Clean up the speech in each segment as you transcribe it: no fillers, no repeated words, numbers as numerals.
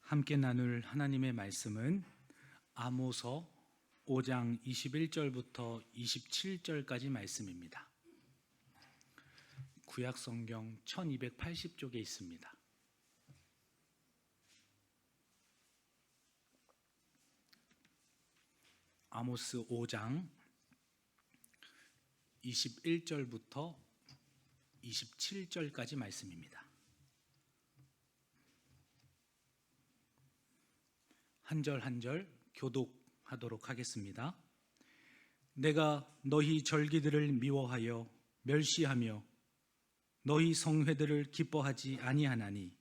함께 나눌 하나님의 말씀은 아모서 5장 21절부터 27절까지 말씀입니다. 구약 성경 1280쪽에 있습니다. 아모스 5장 21절부터 27절까지 말씀입니다. 한 절 한 절 교독하도록 하겠습니다. 내가 너희 절기들을 미워하여 멸시하며 너희 성회들을 기뻐하지 아니하나니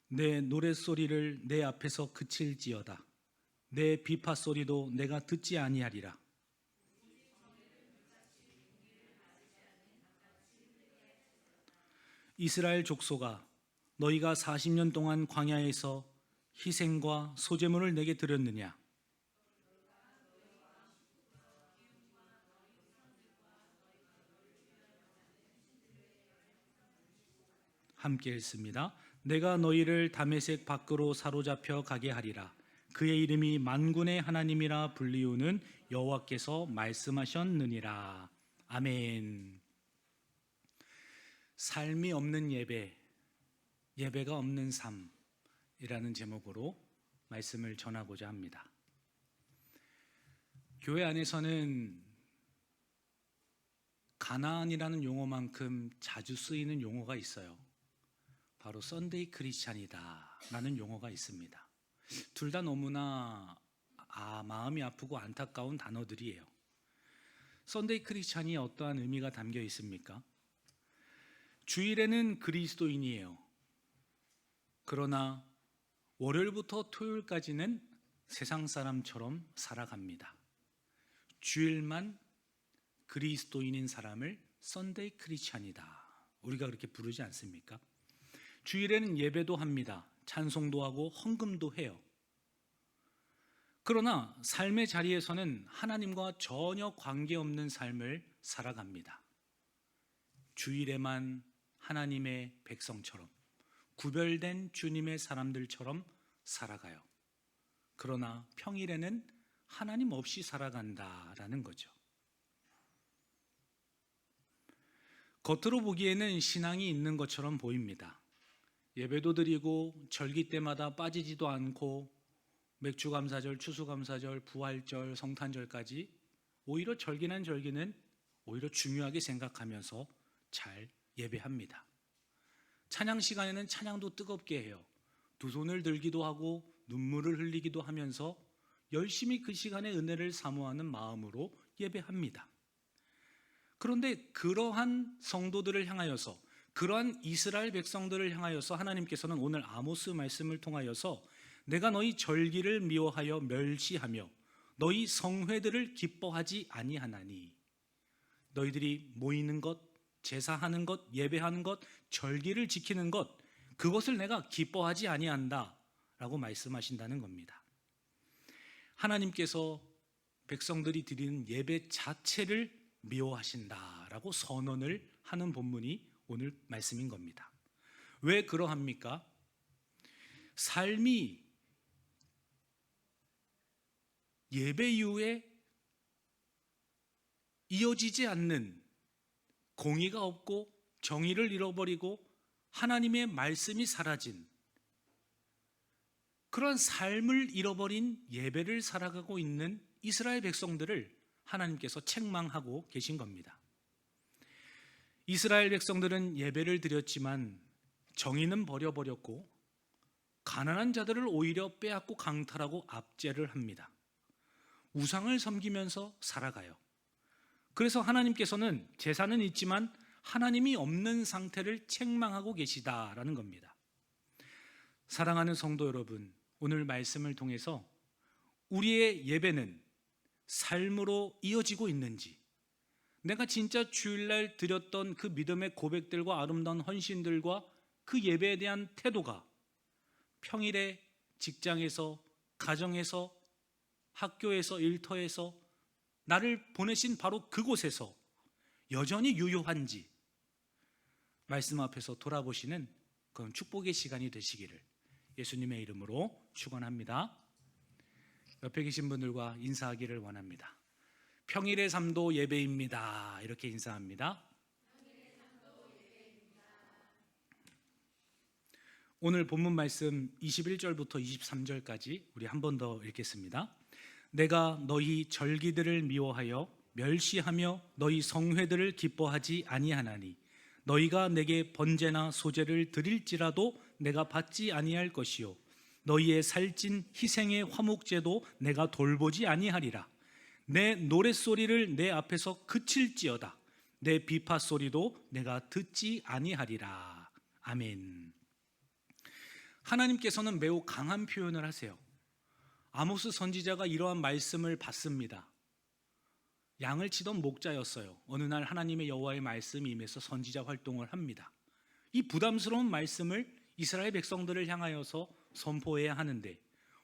내 노랫소리를 내 앞에서 그칠지어다. 내 비파소리도 내가 듣지 아니하리라. 이스라엘 족속아, 너희가 40년 동안 광야에서 희생과 소제물을 내게 드렸느냐? 함께 읽습니다. 내가 너희를 다메섹 밖으로 사로잡혀 가게 하리라. 그의 이름이 만군의 하나님이라 불리우는 여호와께서 말씀하셨느니라. 아멘. 삶이 없는 예배, 예배가 없는 삶이라는 제목으로 말씀을 전하고자 합니다. 교회 안에서는 가나안이라는 용어만큼 자주 쓰이는 용어가 있어요. 바로 썬데이 크리스찬이다 라는 용어가 있습니다. 둘 다 너무나 마음이 아프고 안타까운 단어들이에요. 썬데이 크리스찬이 어떠한 의미가 담겨 있습니까? 주일에는 그리스도인이에요. 그러나 월요일부터 토요일까지는 세상 사람처럼 살아갑니다. 주일만 그리스도인인 사람을 썬데이 크리스찬이다, 우리가 그렇게 부르지 않습니까? 주일에는 예배도 합니다. 찬송도 하고 헌금도 해요. 그러나 삶의 자리에서는 하나님과 전혀 관계없는 삶을 살아갑니다. 주일에만 하나님의 백성처럼, 구별된 주님의 사람들처럼 살아가요. 그러나 평일에는 하나님 없이 살아간다라는 거죠. 겉으로 보기에는 신앙이 있는 것처럼 보입니다. 예배도 드리고 절기 때마다 빠지지도 않고 맥주감사절, 추수감사절, 부활절, 성탄절까지 오히려 절기는 오히려 중요하게 생각하면서 잘 예배합니다. 찬양 시간에는 찬양도 뜨겁게 해요. 두 손을 들기도 하고 눈물을 흘리기도 하면서 열심히 그 시간에 은혜를 사모하는 마음으로 예배합니다. 그런데 그러한 성도들을 향하여서, 그러한 이스라엘 백성들을 향하여서 하나님께서는 오늘 아모스 말씀을 통하여서 내가 너희 절기를 미워하여 멸시하며 너희 성회들을 기뻐하지 아니하나니, 너희들이 모이는 것, 제사하는 것, 예배하는 것, 절기를 지키는 것, 그것을 내가 기뻐하지 아니한다 라고 말씀하신다는 겁니다. 하나님께서 백성들이 드리는 예배 자체를 미워하신다라고 선언을 하는 본문이 오늘 말씀인 겁니다. 왜 그러합니까? 삶이 예배 이후에 이어지지 않는, 공의가 없고 정의를 잃어버리고 하나님의 말씀이 사라진 그런 삶을 잃어버린 예배를 살아가고 있는 이스라엘 백성들을 하나님께서 책망하고 계신 겁니다. 이스라엘 백성들은 예배를 드렸지만 정의는 버려버렸고 가난한 자들을 오히려 빼앗고 강탈하고 압제를 합니다. 우상을 섬기면서 살아가요. 그래서 하나님께서는 제사는 있지만 하나님이 없는 상태를 책망하고 계시다라는 겁니다. 사랑하는 성도 여러분, 오늘 말씀을 통해서 우리의 예배는 삶으로 이어지고 있는지, 내가 진짜 주일날 드렸던 그 믿음의 고백들과 아름다운 헌신들과 그 예배에 대한 태도가 평일에 직장에서, 가정에서, 학교에서, 일터에서 나를 보내신 바로 그곳에서 여전히 유효한지 말씀 앞에서 돌아보시는 그런 축복의 시간이 되시기를 예수님의 이름으로 축원합니다. 옆에 계신 분들과 인사하기를 원합니다. 평일의 삶도 예배입니다. 이렇게 인사합니다. 오늘 본문 말씀 21절부터 23절까지 우리 한 번 더 읽겠습니다. 내가 너희 절기들을 미워하여 멸시하며 너희 성회들을 기뻐하지 아니하나니 너희가 내게 번제나 소제를 드릴지라도 내가 받지 아니할 것이요 너희의 살찐 희생의 화목제도 내가 돌보지 아니하리라. 내 노랫소리를 내 앞에서 그칠지어다 내 비파소리도 내가 듣지 아니하리라. 아멘. 하나님께서는 매우 강한 표현을 하세요. 아모스 선지자가 이러한 말씀을 받습니다. 양을 치던 목자였어요. 어느 날 하나님의 여호와의 말씀이 임해서 선지자 활동을 합니다. 이 부담스러운 말씀을 이스라엘 백성들을 향하여서 선포해야 하는데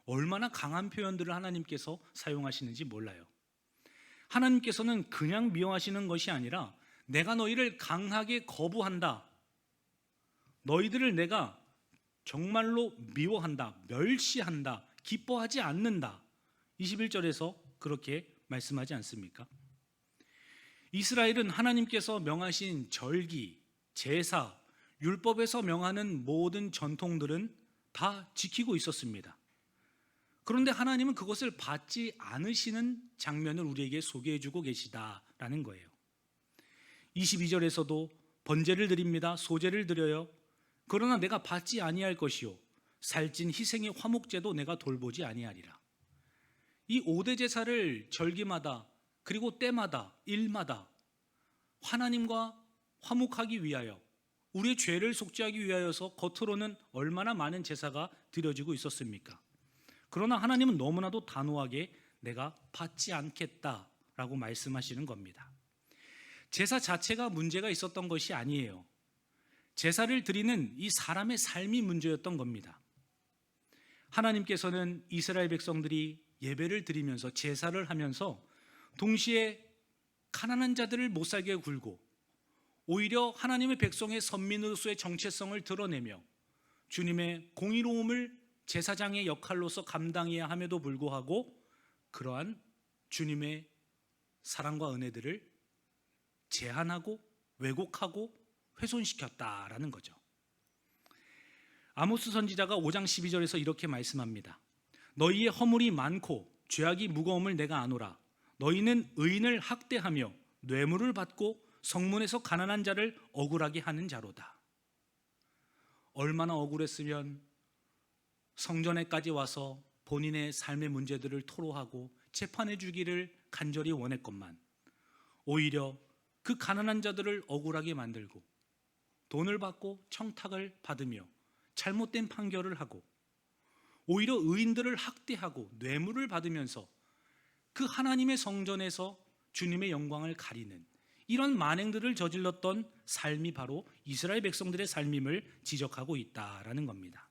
얼마나 강한 표현들을 하나님께서 사용하시는지 몰라요. 하나님께서는 그냥 미워하시는 것이 아니라 내가 너희를 강하게 거부한다. 너희들을 내가 정말로 미워한다, 멸시한다, 기뻐하지 않는다. 21절에서 그렇게 말씀하지 않습니까? 이스라엘은 하나님께서 명하신 절기, 제사, 율법에서 명하는 모든 전통들은 다 지키고 있었습니다. 그런데 하나님은 그것을 받지 않으시는 장면을 우리에게 소개해주고 계시다라는 거예요. 22절에서도 번제를 드립니다. 소제를 드려요. 그러나 내가 받지 아니할 것이요 살찐 희생의 화목제도 내가 돌보지 아니하리라. 이 5대 제사를 절기마다 그리고 때마다 일마다 하나님과 화목하기 위하여 우리의 죄를 속죄하기 위하여서 겉으로는 얼마나 많은 제사가 드려지고 있었습니까? 그러나 하나님은 너무나도 단호하게 내가 받지 않겠다라고 말씀하시는 겁니다. 제사 자체가 문제가 있었던 것이 아니에요. 제사를 드리는 이 사람의 삶이 문제였던 겁니다. 하나님께서는 이스라엘 백성들이 예배를 드리면서 제사를 하면서 동시에 가난한 자들을 못 살게 굴고 오히려 하나님의 백성의 선민으로서의 정체성을 드러내며 주님의 공의로움을 제사장의 역할로서 감당해야 함에도 불구하고 그러한 주님의 사랑과 은혜들을 제한하고 왜곡하고 훼손시켰다라는 거죠. 아모스 선지자가 5장 12절에서 이렇게 말씀합니다. 너희의 허물이 많고 죄악이 무거움을 내가 아노라. 너희는 의인을 학대하며 뇌물을 받고 성문에서 가난한 자를 억울하게 하는 자로다. 얼마나 억울했으면 성전에까지 와서 본인의 삶의 문제들을 토로하고 재판해 주기를 간절히 원했건만 오히려 그 가난한 자들을 억울하게 만들고 돈을 받고 청탁을 받으며 잘못된 판결을 하고 오히려 의인들을 학대하고 뇌물을 받으면서 그 하나님의 성전에서 주님의 영광을 가리는 이런 만행들을 저질렀던 삶이 바로 이스라엘 백성들의 삶임을 지적하고 있다라는 겁니다.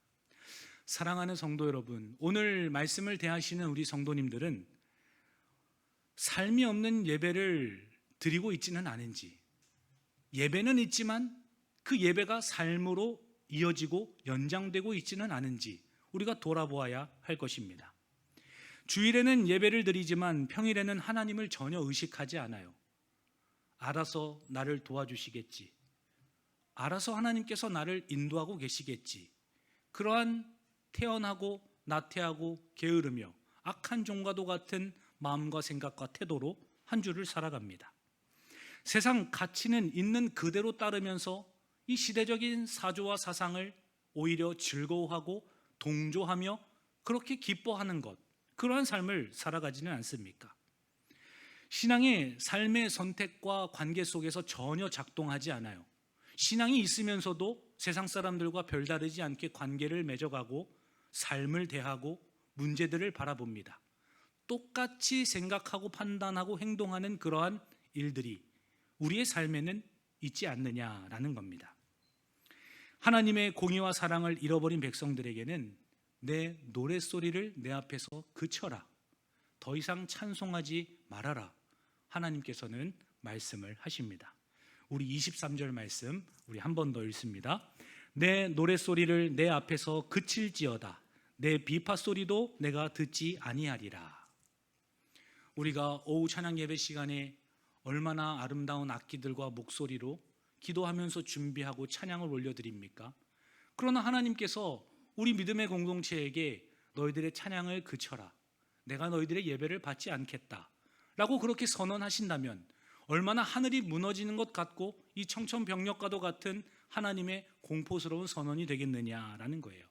사랑하는 성도 여러분, 오늘 말씀을 대하시는 우리 성도님들은 삶이 없는 예배를 드리고 있지는 않은지, 예배는 있지만 그 예배가 삶으로 이어지고 연장되고 있지는 않은지 우리가 돌아보아야 할 것입니다. 주일에는 예배를 드리지만 평일에는 하나님을 전혀 의식하지 않아요. 알아서 나를 도와주시겠지, 알아서 하나님께서 나를 인도하고 계시겠지, 그러한 태연하고 나태하고 게으르며 악한 종과도 같은 마음과 생각과 태도로 한 주를 살아갑니다. 세상 가치는 있는 그대로 따르면서 이 시대적인 사조와 사상을 오히려 즐거워하고 동조하며 그렇게 기뻐하는 것, 그러한 삶을 살아가지는 않습니까? 신앙의 삶의 선택과 관계 속에서 전혀 작동하지 않아요. 신앙이 있으면서도 세상 사람들과 별다르지 않게 관계를 맺어가고 삶을 대하고 문제들을 바라봅니다. 똑같이 생각하고 판단하고 행동하는 그러한 일들이 우리의 삶에는 있지 않느냐라는 겁니다. 하나님의 공의와 사랑을 잃어버린 백성들에게는 내 노랫소리를 내 앞에서 그쳐라, 더 이상 찬송하지 말아라 하나님께서는 말씀을 하십니다. 우리 23절 말씀 우리 한 번 더 읽습니다. 내 노랫소리를 내 앞에서 그칠지어다. 내 비파소리도 내가 듣지 아니하리라. 우리가 오후 찬양 예배 시간에 얼마나 아름다운 악기들과 목소리로 기도하면서 준비하고 찬양을 올려드립니까? 그러나 하나님께서 우리 믿음의 공동체에게 너희들의 찬양을 그쳐라, 내가 너희들의 예배를 받지 않겠다 라고 그렇게 선언하신다면 얼마나 하늘이 무너지는 것 같고 이 청천벽력과도 같은 하나님의 공포스러운 선언이 되겠느냐라는 거예요.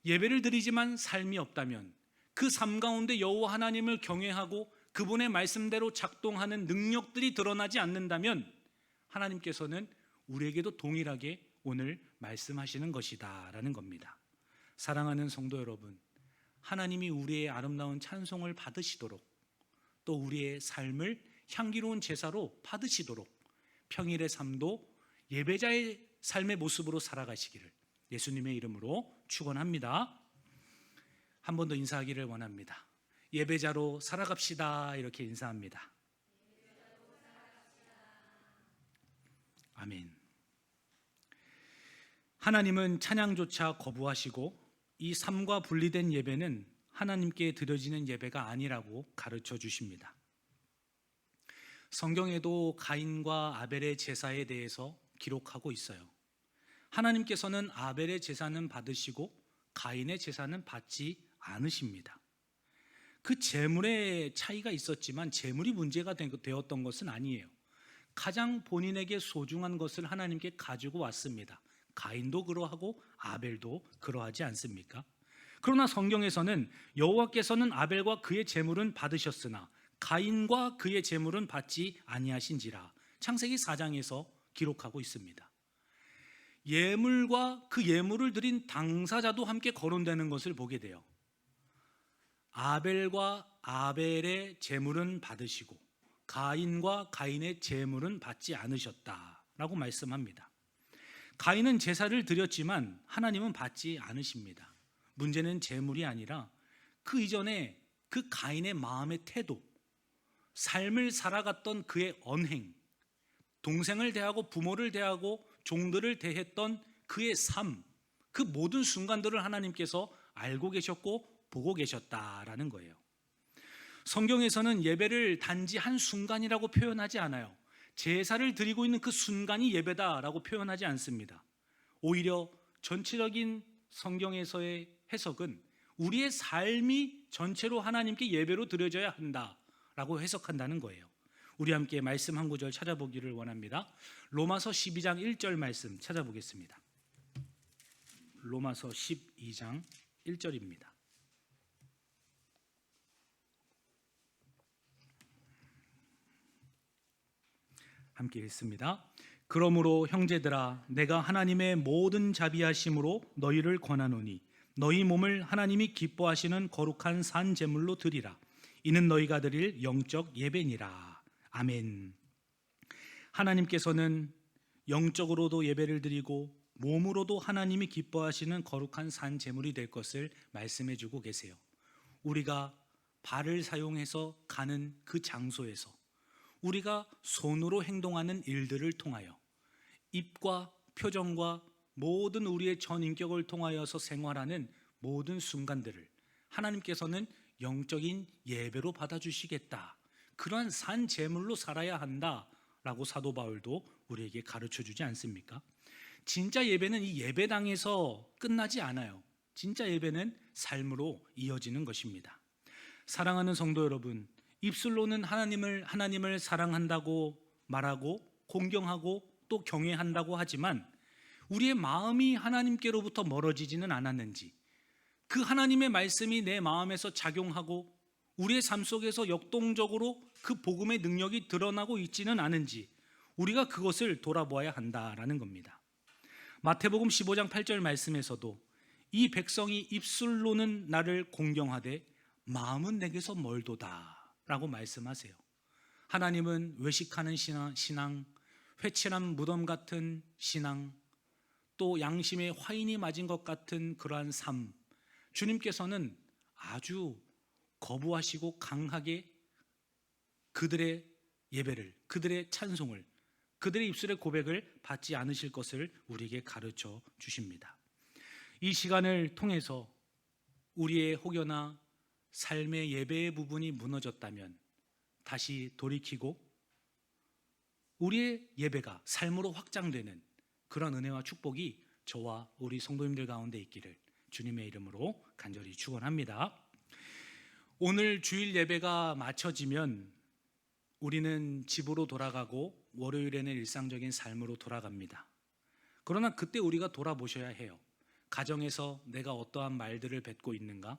예배를 드리지만 삶이 없다면, 그 삶 가운데 여호와 하나님을 경외하고 그분의 말씀대로 작동하는 능력들이 드러나지 않는다면 하나님께서는 우리에게도 동일하게 오늘 말씀하시는 것이다 라는 겁니다. 사랑하는 성도 여러분, 하나님이 우리의 아름다운 찬송을 받으시도록, 또 우리의 삶을 향기로운 제사로 받으시도록 평일의 삶도 예배자의 삶의 모습으로 살아가시기를 예수님의 이름으로 축원합니다. 한 번 더 인사하기를 원합니다. 예배자로 살아갑시다. 이렇게 인사합니다. 아멘. 하나님은 찬양조차 거부하시고 이 삶과 분리된 예배는 하나님께 드려지는 예배가 아니라고 가르쳐 주십니다. 성경에도 가인과 아벨의 제사에 대해서 기록하고 있어요. 하나님께서는 아벨의 제사는 받으시고 가인의 제사는 받지 않으십니다. 그 제물의 차이가 있었지만 제물이 문제가 되었던 것은 아니에요. 가장 본인에게 소중한 것을 하나님께 가지고 왔습니다. 가인도 그러하고 아벨도 그러하지 않습니까? 그러나 성경에서는 여호와께서는 아벨과 그의 제물은 받으셨으나 가인과 그의 제물은 받지 아니하신지라 창세기 4장에서 기록하고 있습니다. 예물과 그 예물을 드린 당사자도 함께 거론되는 것을 보게 돼요. 아벨과 아벨의 제물은 받으시고 가인과 가인의 제물은 받지 않으셨다라고 말씀합니다. 가인은 제사를 드렸지만 하나님은 받지 않으십니다. 문제는 제물이 아니라 그 이전에 그 가인의 마음의 태도, 삶을 살아갔던 그의 언행, 동생을 대하고 부모를 대하고 종들을 대했던 그의 삶, 그 모든 순간들을 하나님께서 알고 계셨고 보고 계셨다라는 거예요. 성경에서는 예배를 단지 한 순간이라고 표현하지 않아요. 제사를 드리고 있는 그 순간이 예배다라고 표현하지 않습니다. 오히려 전체적인 성경에서의 해석은 우리의 삶이 전체로 하나님께 예배로 드려져야 한다라고 해석한다는 거예요. 우리 함께 말씀 한 구절 찾아보기를 원합니다. 로마서 12장 1절 말씀 찾아보겠습니다. 로마서 12장 1절입니다. 함께 읽습니다. 그러므로 형제들아, 내가 하나님의 모든 자비하심으로 너희를 권하노니 너희 몸을 하나님이 기뻐하시는 거룩한 산 제물로 드리라. 이는 너희가 드릴 영적 예배니라. 아멘. 하나님께서는 영적으로도 예배를 드리고 몸으로도 하나님이 기뻐하시는 거룩한 산 제물이 될 것을 말씀해 주고 계세요. 우리가 발을 사용해서 가는 그 장소에서, 우리가 손으로 행동하는 일들을 통하여, 입과 표정과 모든 우리의 전인격을 통하여서 생활하는 모든 순간들을 하나님께서는 영적인 예배로 받아주시겠다, 그러한 산 제물로 살아야 한다라고 사도 바울도 우리에게 가르쳐주지 않습니까? 진짜 예배는 이 예배당에서 끝나지 않아요. 진짜 예배는 삶으로 이어지는 것입니다. 사랑하는 성도 여러분, 입술로는 하나님을 사랑한다고 말하고 공경하고 또 경외한다고 하지만 우리의 마음이 하나님께로부터 멀어지지는 않았는지, 그 하나님의 말씀이 내 마음에서 작용하고 우리의 삶 속에서 역동적으로 그 복음의 능력이 드러나고 있지는 않은지 우리가 그것을 돌아보아야 한다라는 겁니다. 마태복음 15장 8절 말씀에서도 이 백성이 입술로는 나를 공경하되 마음은 내게서 멀도다 라고 말씀하세요. 하나님은 외식하는 신앙, 회칠한 무덤 같은 신앙, 또 양심에 화인이 맞은 것 같은 그러한 삶, 주님께서는 아주 거부하시고 강하게 그들의 예배를, 그들의 찬송을, 그들의 입술의 고백을 받지 않으실 것을 우리에게 가르쳐 주십니다. 이 시간을 통해서 우리의 혹여나 삶의 예배의 부분이 무너졌다면 다시 돌이키고 우리의 예배가 삶으로 확장되는 그런 은혜와 축복이 저와 우리 성도님들 가운데 있기를 주님의 이름으로 간절히 축원합니다. 오늘 주일 예배가 마쳐지면 우리는 집으로 돌아가고 월요일에는 일상적인 삶으로 돌아갑니다. 그러나 그때 우리가 돌아보셔야 해요. 가정에서 내가 어떠한 말들을 뱉고 있는가?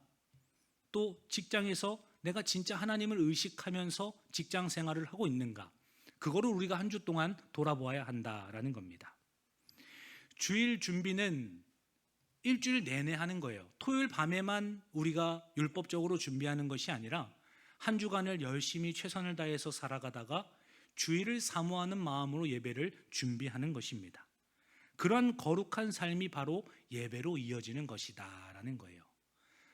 또 직장에서 내가 진짜 하나님을 의식하면서 직장 생활을 하고 있는가? 그거를 우리가 한 주 동안 돌아보아야 한다라는 겁니다. 주일 준비는 일주일 내내 하는 거예요. 토요일 밤에만 우리가 율법적으로 준비하는 것이 아니라 한 주간을 열심히 최선을 다해서 살아가다가 주일을 사모하는 마음으로 예배를 준비하는 것입니다. 그러한 거룩한 삶이 바로 예배로 이어지는 것이다 라는 거예요.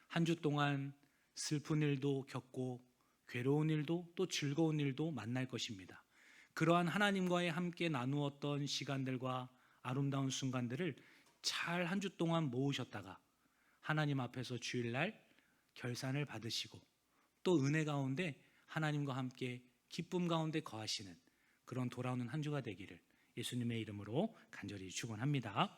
한 주 동안 슬픈 일도 겪고 괴로운 일도 또 즐거운 일도 만날 것입니다. 그러한 하나님과의 함께 나누었던 시간들과 아름다운 순간들을 잘 한 주 동안 모으셨다가 하나님 앞에서 주일날 결산을 받으시고 또 은혜 가운데 하나님과 함께 기쁨 가운데 거하시는 그런 돌아오는 한 주가 되기를 예수님의 이름으로 간절히 축원합니다.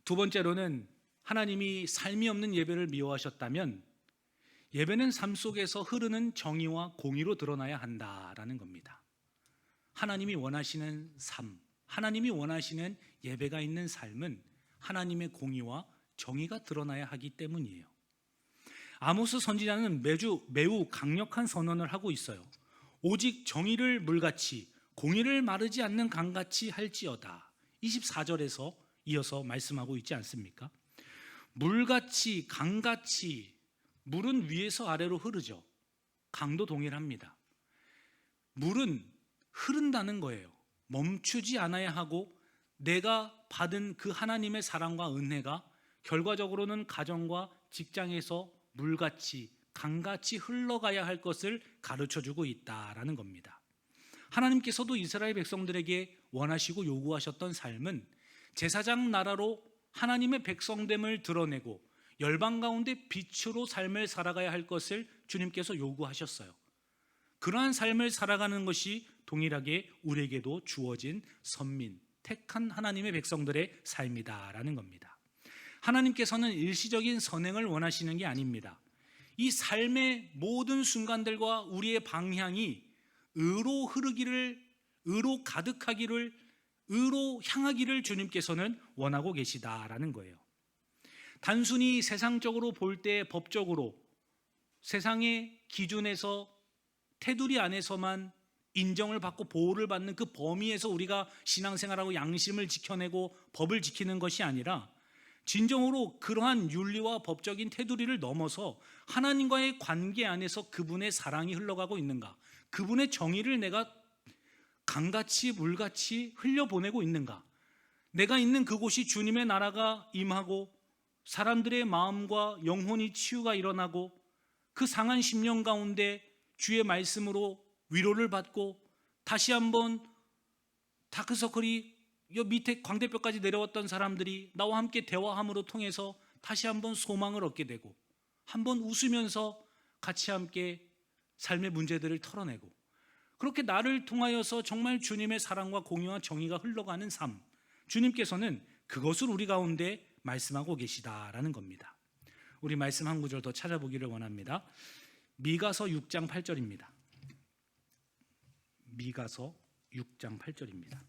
두 번째로는 하나님이 삶이 없는 예배를 미워하셨다면 예배는 삶 속에서 흐르는 정의와 공의로 드러나야 한다라는 겁니다. 하나님이 원하시는 삶, 하나님이 원하시는 예배가 있는 삶은 하나님의 공의와 정의가 드러나야 하기 때문이에요. 아모스 선지자는 매우 강력한 선언을 하고 있어요. 오직 정의를 물같이 공의를 마르지 않는 강같이 할지어다. 24절에서 이어서 말씀하고 있지 않습니까? 물같이 강같이, 물은 위에서 아래로 흐르죠. 강도 동일합니다. 물은 흐른다는 거예요. 멈추지 않아야 하고 내가 받은 그 하나님의 사랑과 은혜가 결과적으로는 가정과 직장에서 물같이 강같이 흘러가야 할 것을 가르쳐주고 있다라는 겁니다. 하나님께서도 이스라엘 백성들에게 원하시고 요구하셨던 삶은 제사장 나라로 하나님의 백성됨을 드러내고 열방 가운데 빛으로 삶을 살아가야 할 것을 주님께서 요구하셨어요. 그러한 삶을 살아가는 것이 동일하게 우리에게도 주어진 선민, 택한 하나님의 백성들의 삶이다라는 겁니다. 하나님께서는 일시적인 선행을 원하시는 게 아닙니다. 이 삶의 모든 순간들과 우리의 방향이 의로 흐르기를, 의로 가득하기를, 의로 향하기를 주님께서는 원하고 계시다라는 거예요. 단순히 세상적으로 볼 때 법적으로 세상의 기준에서 테두리 안에서만 인정을 받고 보호를 받는 그 범위에서 우리가 신앙생활하고 양심을 지켜내고 법을 지키는 것이 아니라 진정으로 그러한 윤리와 법적인 테두리를 넘어서 하나님과의 관계 안에서 그분의 사랑이 흘러가고 있는가, 그분의 정의를 내가 강같이 물같이 흘려보내고 있는가, 내가 있는 그곳이 주님의 나라가 임하고 사람들의 마음과 영혼이 치유가 일어나고 그 상한 심령 가운데 주의 말씀으로 위로를 받고 다시 한번 다크서클이 여 밑에 광대뼈까지 내려왔던 사람들이 나와 함께 대화함으로 통해서 다시 한번 소망을 얻게 되고 한번 웃으면서 같이 함께 삶의 문제들을 털어내고 그렇게 나를 통하여서 정말 주님의 사랑과 공의와 정의가 흘러가는 삶, 주님께서는 그것을 우리 가운데 말씀하고 계시다라는 겁니다. 우리 말씀 한 구절 더 찾아보기를 원합니다. 미가서 6장 8절입니다. 미가서 6장 8절입니다.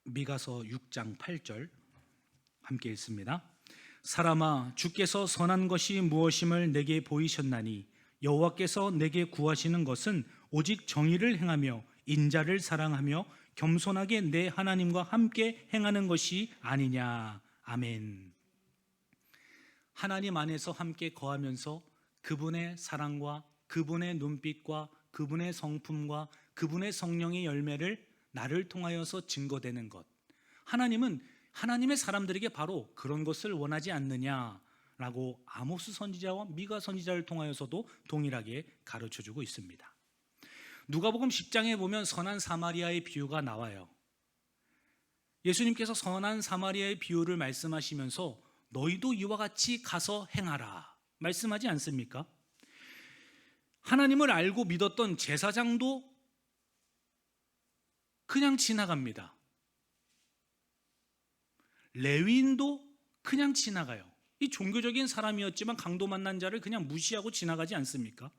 미가서 6장 8절 함께 읽습니다. 사람아, 주께서 선한 것이 무엇임을 내게 보이셨나니 여호와께서 내게 구하시는 것은 오직 정의를 행하며 인자를 사랑하며 겸손하게 내 하나님과 함께 행하는 것이 아니냐. 아멘. 하나님 안에서 함께 거하면서 그분의 사랑과 그분의 눈빛과 그분의 성품과 그분의 성령의 열매를 나를 통하여서 증거되는 것. 하나님은 하나님의 사람들에게 바로 그런 것을 원하지 않느냐라고 아모스 선지자와 미가 선지자를 통하여서도 동일하게 가르쳐주고 있습니다. 누가복음 10장에 보면 선한 사마리아의 비유가 나와요. 예수님께서 선한 사마리아의 비유를 말씀하시면서 너희도 이와 같이 가서 행하라 말씀하지 않습니까? 하나님을 알고 믿었던 제사장도 그냥 지나갑니다. 레위인도 그냥 지나가요. 이 종교적인 사람이었지만 강도 만난 자를 그냥 무시하고 지나가지 않습니까?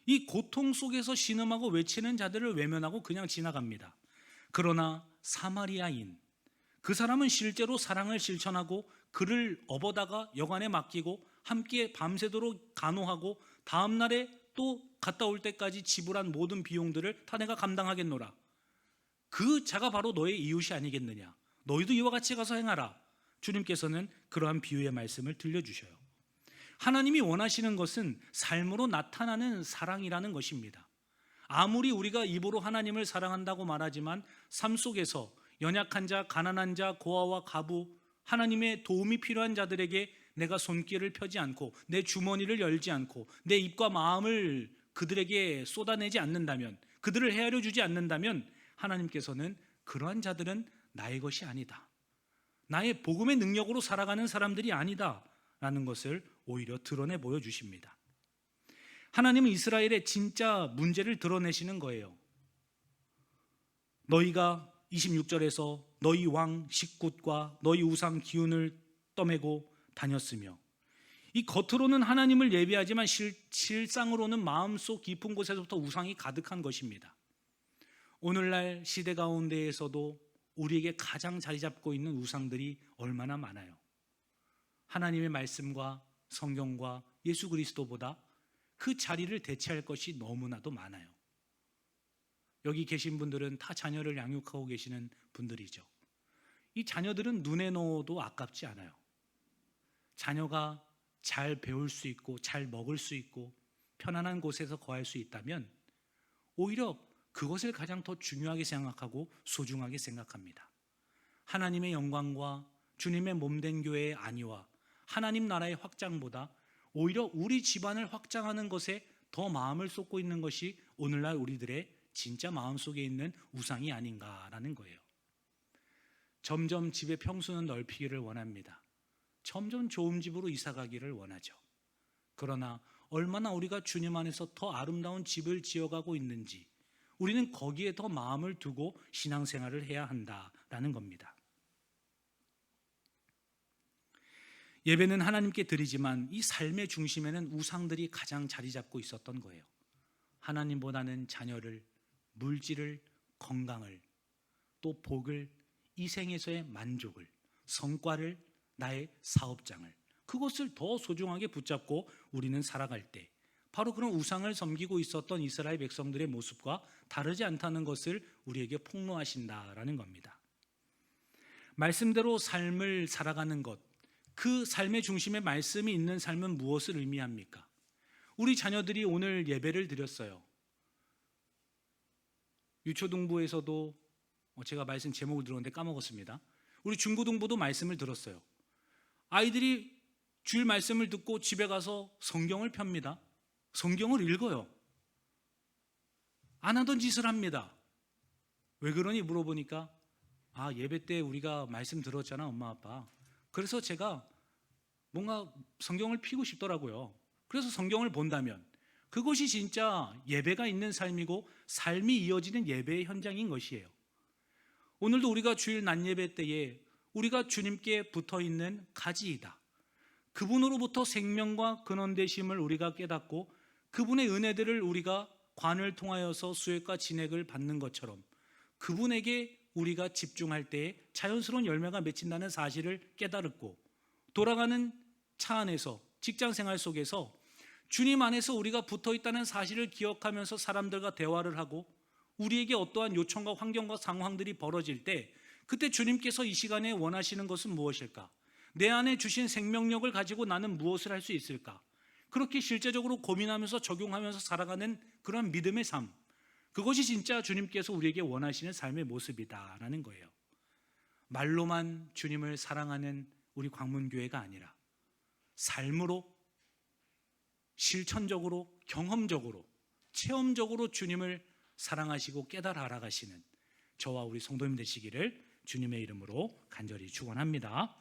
이 고통 속에서 신음하고 외치는 자들을 외면하고 그냥 지나갑니다. 그러나 사마리아인, 그 사람은 실제로 사랑을 실천하고 그를 업어다가 여관에 맡기고 함께 밤새도록 간호하고 다음날에 또 갔다 올 때까지 지불한 모든 비용들을 다 내가 감당하겠노라. 그 자가 바로 너의 이웃이 아니겠느냐. 너희도 이와 같이 가서 행하라. 주님께서는 그러한 비유의 말씀을 들려주셔요. 하나님이 원하시는 것은 삶으로 나타나는 사랑이라는 것입니다. 아무리 우리가 입으로 하나님을 사랑한다고 말하지만 삶 속에서 연약한 자, 가난한 자, 고아와 과부, 하나님의 도움이 필요한 자들에게 내가 손길을 펴지 않고 내 주머니를 열지 않고 내 입과 마음을 그들에게 쏟아내지 않는다면, 그들을 헤아려 주지 않는다면 하나님께서는 그러한 자들은 나의 것이 아니다, 나의 복음의 능력으로 살아가는 사람들이 아니다 라는 것을 오히려 드러내 보여주십니다. 하나님은 이스라엘의 진짜 문제를 드러내시는 거예요. 너희가 26절에서 너희 왕 식굿과 너희 우상 기운을 떠매고 다녔으며, 이 겉으로는 하나님을 예배하지만 실상으로는 마음속 깊은 곳에서부터 우상이 가득한 것입니다. 오늘날 시대 가운데에서도 우리에게 가장 자리 잡고 있는 우상들이 얼마나 많아요. 하나님의 말씀과 성경과 예수 그리스도보다 그 자리를 대체할 것이 너무나도 많아요. 여기 계신 분들은 다 자녀를 양육하고 계시는 분들이죠. 이 자녀들은 눈에 넣어도 아깝지 않아요. 자녀가 잘 배울 수 있고 잘 먹을 수 있고 편안한 곳에서 거할 수 있다면 오히려 그것을 가장 더 중요하게 생각하고 소중하게 생각합니다. 하나님의 영광과 주님의 몸된 교회의 안위와 하나님 나라의 확장보다 오히려 우리 집안을 확장하는 것에 더 마음을 쏟고 있는 것이 오늘날 우리들의 진짜 마음속에 있는 우상이 아닌가라는 거예요. 점점 집의 평수는 넓히기를 원합니다. 점점 좋은 집으로 이사가기를 원하죠. 그러나 얼마나 우리가 주님 안에서 더 아름다운 집을 지어가고 있는지 우리는 거기에 더 마음을 두고 신앙생활을 해야 한다라는 겁니다. 예배는 하나님께 드리지만 이 삶의 중심에는 우상들이 가장 자리 잡고 있었던 거예요. 하나님보다는 자녀를, 물질을, 건강을, 또 복을, 이 생에서의 만족을, 성과를, 나의 사업장을, 그것을 더 소중하게 붙잡고 우리는 살아갈 때 바로 그런 우상을 섬기고 있었던 이스라엘 백성들의 모습과 다르지 않다는 것을 우리에게 폭로하신다라는 겁니다. 말씀대로 삶을 살아가는 것, 그 삶의 중심에 말씀이 있는 삶은 무엇을 의미합니까? 우리 자녀들이 오늘 예배를 드렸어요. 유초등부에서도 제가 말씀 제목을 들었는데 까먹었습니다. 우리 중고등부도 말씀을 들었어요. 아이들이 주일 말씀을 듣고 집에 가서 성경을 펴니다. 성경을 읽어요. 안 하던 짓을 합니다. 왜 그러니 물어보니까 예배 때 우리가 말씀 들었잖아, 엄마 아빠. 그래서 제가 뭔가 성경을 펴고 싶더라고요. 그래서 성경을 본다면 그것이 진짜 예배가 있는 삶이고 삶이 이어지는 예배의 현장인 것이에요. 오늘도 우리가 주일 낮 예배 때에 우리가 주님께 붙어있는 가지이다. 그분으로부터 생명과 근원되심을 우리가 깨닫고 그분의 은혜들을 우리가 관을 통하여서 수액과 진액을 받는 것처럼 그분에게 우리가 집중할 때에 자연스러운 열매가 맺힌다는 사실을 깨달았고, 돌아가는 차 안에서 직장 생활 속에서 주님 안에서 우리가 붙어있다는 사실을 기억하면서 사람들과 대화를 하고 우리에게 어떠한 요청과 환경과 상황들이 벌어질 때 그때 주님께서 이 시간에 원하시는 것은 무엇일까? 내 안에 주신 생명력을 가지고 나는 무엇을 할 수 있을까? 그렇게 실제적으로 고민하면서 적용하면서 살아가는 그런 믿음의 삶, 그것이 진짜 주님께서 우리에게 원하시는 삶의 모습이다라는 거예요. 말로만 주님을 사랑하는 우리 광문교회가 아니라 삶으로, 실천적으로, 경험적으로, 체험적으로 주님을 사랑하시고 깨달아 알아가시는 저와 우리 성도님 되시기를 주님의 이름으로 간절히 축원합니다.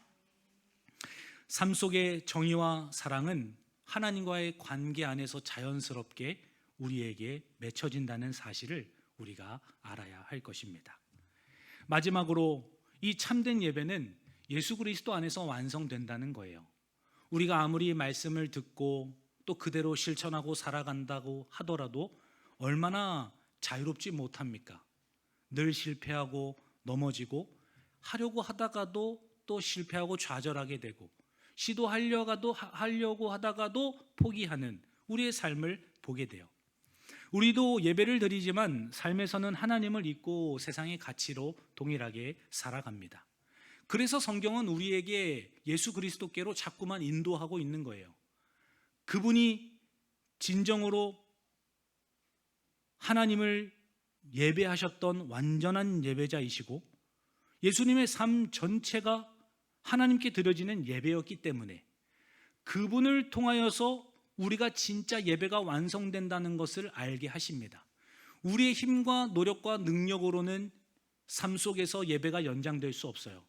삶 속의 정의와 사랑은 하나님과의 관계 안에서 자연스럽게 우리에게 맺혀진다는 사실을 우리가 알아야 할 것입니다. 마지막으로 이 참된 예배는 예수 그리스도 안에서 완성된다는 거예요. 우리가 아무리 말씀을 듣고 또 그대로 실천하고 살아간다고 하더라도 얼마나 자유롭지 못합니까? 늘 실패하고 넘어지고 하려고 하다가도 또 실패하고 좌절하게 되고 하려고 하다가도 포기하는 우리의 삶을 보게 돼요. 우리도 예배를 드리지만 삶에서는 하나님을 잊고 세상의 가치로 동일하게 살아갑니다. 그래서 성경은 우리에게 예수 그리스도께로 자꾸만 인도하고 있는 거예요. 그분이 진정으로 하나님을 예배하셨던 완전한 예배자이시고 예수님의 삶 전체가 하나님께 드려지는 예배였기 때문에 그분을 통하여서 우리가 진짜 예배가 완성된다는 것을 알게 하십니다. 우리의 힘과 노력과 능력으로는 삶 속에서 예배가 연장될 수 없어요.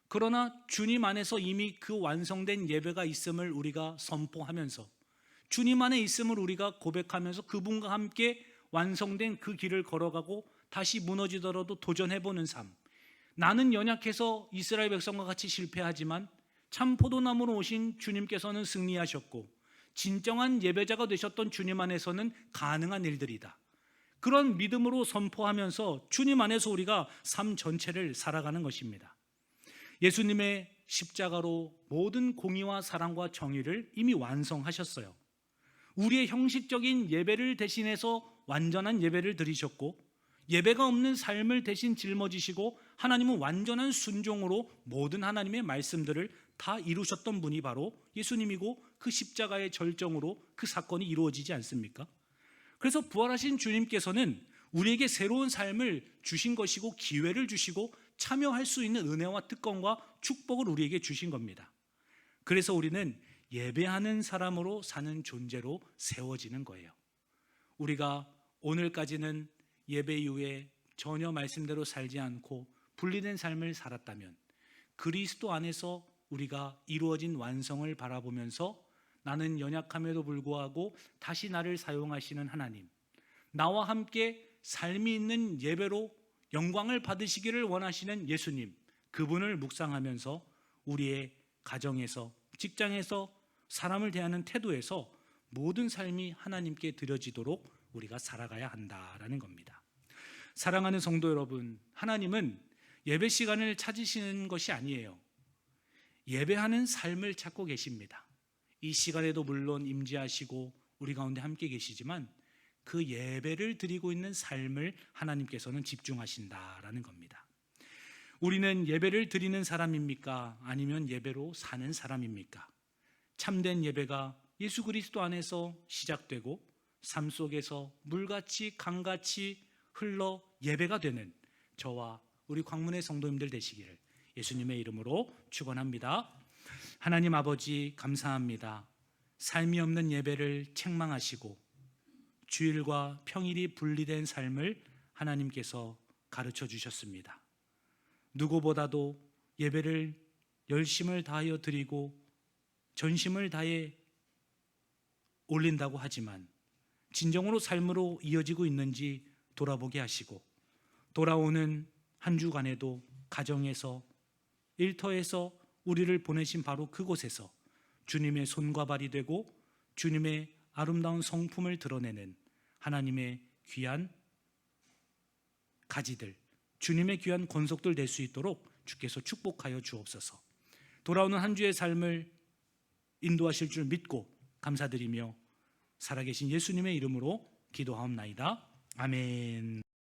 그러나 주님 안에서 이미 그 완성된 예배가 있음을 우리가 선포하면서 주님 안에 있음을 우리가 고백하면서 그분과 함께 완성된 그 길을 걸어가고 다시 무너지더라도 도전해보는 삶. 나는 연약해서 이스라엘 백성과 같이 실패하지만 참 포도나무로 오신 주님께서는 승리하셨고 진정한 예배자가 되셨던 주님 안에서는 가능한 일들이다. 그런 믿음으로 선포하면서 주님 안에서 우리가 삶 전체를 살아가는 것입니다. 예수님의 십자가로 모든 공의와 사랑과 정의를 이미 완성하셨어요. 우리의 형식적인 예배를 대신해서 완전한 예배를 드리셨고 예배가 없는 삶을 대신 짊어지시고 하나님은 완전한 순종으로 모든 하나님의 말씀들을 다 이루셨던 분이 바로 예수님이고 그 십자가의 절정으로 그 사건이 이루어지지 않습니까? 그래서 부활하신 주님께서는 우리에게 새로운 삶을 주신 것이고 기회를 주시고 참여할 수 있는 은혜와 특권과 축복을 우리에게 주신 겁니다. 그래서 우리는 예배하는 사람으로 사는 존재로 세워지는 거예요. 우리가 오늘까지는 예배 이후에 전혀 말씀대로 살지 않고 분리된 삶을 살았다면 그리스도 안에서 우리가 이루어진 완성을 바라보면서 나는 연약함에도 불구하고 다시 나를 사용하시는 하나님, 나와 함께 삶이 있는 예배로 영광을 받으시기를 원하시는 예수님, 그분을 묵상하면서 우리의 가정에서, 직장에서, 사람을 대하는 태도에서 모든 삶이 하나님께 드려지도록 우리가 살아가야 한다라는 겁니다. 사랑하는 성도 여러분, 하나님은 예배 시간을 찾으시는 것이 아니에요. 예배하는 삶을 찾고 계십니다. 이 시간에도 물론 임재하시고 우리 가운데 함께 계시지만 그 예배를 드리고 있는 삶을 하나님께서는 집중하신다라는 겁니다. 우리는 예배를 드리는 사람입니까? 아니면 예배로 사는 사람입니까? 참된 예배가 예수 그리스도 안에서 시작되고 삶 속에서 물같이 강같이 흘러 예배가 되는 저와 우리 광문의 성도님들 되시기를 예수님의 이름으로 축원합니다. 하나님 아버지 감사합니다. 삶이 없는 예배를 책망하시고 주일과 평일이 분리된 삶을 하나님께서 가르쳐 주셨습니다. 누구보다도 예배를 열심을 다하여 드리고 전심을 다해 올린다고 하지만 진정으로 삶으로 이어지고 있는지 돌아보게 하시고 돌아오는 한 주간에도 가정에서 일터에서 우리를 보내신 바로 그곳에서 주님의 손과 발이 되고 주님의 아름다운 성품을 드러내는 하나님의 귀한 가지들, 주님의 귀한 권속들 될 수 있도록 주께서 축복하여 주옵소서. 돌아오는 한 주의 삶을 인도하실 줄 믿고 감사드리며 살아계신 예수님의 이름으로 기도하옵나이다. 아멘.